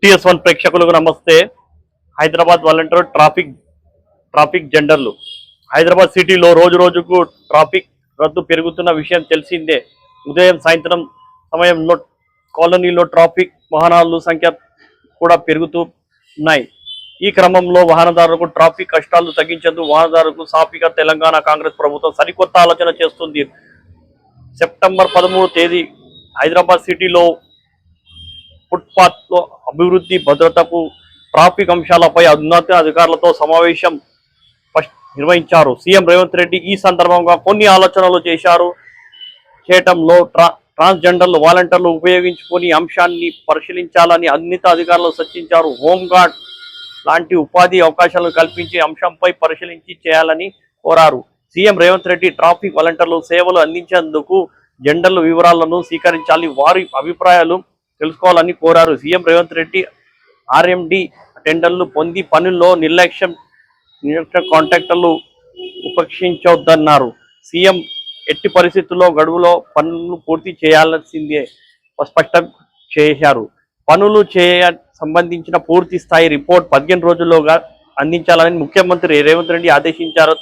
టీఎస్1 ప్రేక్షకులకు నమస్తే. Hyderabad volunteer traffic జెండర్లు. హైదరాబాద్ సిటీలో రోజు రోజుకు ట్రాఫిక్ రద్దు పెరుగుతున్న విషయం తెలిసిందే. ఉదయం సాయంత్రం సమయంలో కాలనీలో ట్రాఫిక్ వాహనాల సంఖ్య కూడా పెరుగుతూ ఉన్నాయి. ఈ క్రమంలో వాహనదారులకు ట్రాఫిక్ కష్టాలు తగ్గించేందుకు వాహనదారులకు సాఫీగా తెలంగాణ కాంగ్రెస్ ప్రభుత్వం సరికొత్త ఆలోచన చేస్తుంది. సెప్టెంబర్ 13వ తేదీ హైదరాబాద్ సిటీలో ఫుట్పాత్లో అభివృద్ధి, భద్రతకు, ట్రాఫిక్ అంశాలపై ఉన్నత అధికారులతో సమావేశం నిర్వహించారు. సీఎం రేవంత్ రెడ్డి ఈ సందర్భంగా కొన్ని ఆలోచనలు చేయటంలో ట్రాన్స్జెండర్లు వాలంటీర్లు ఉపయోగించుకుని అంశాన్ని పరిశీలించాలని ఉన్నత అధికారులు సూచించారు. హోంగార్డ్ లాంటి ఉపాధి అవకాశాలను కల్పించే అంశంపై పరిశీలించి చేయాలని కోరారు. సీఎం రేవంత్ రెడ్డి ట్రాఫిక్ వాలంటీర్లు సేవలు అందించేందుకు జెండర్ల వివరాలను స్వీకరించాలి, వారి అభిప్రాయాలు తెలుసుకోవాలని కోరారు. సీఎం రేవంత్ రెడ్డి ఆర్ఎండి టెండర్లు పొంది పనుల్లో నిర్లక్ష్యం కాంట్రాక్టర్లు ఉపేక్షించొద్దన్నారు. సీఎం ఎట్టి పరిస్థితుల్లో గడువులో పనులు పూర్తి చేయాల్సిందే స్పష్టం చేశారు. పనులు సంబంధించిన పూర్తి స్థాయి రిపోర్ట్ 15 రోజుల్లోగా అందించాలని ముఖ్యమంత్రి రేవంత్ రెడ్డి ఆదేశించారు.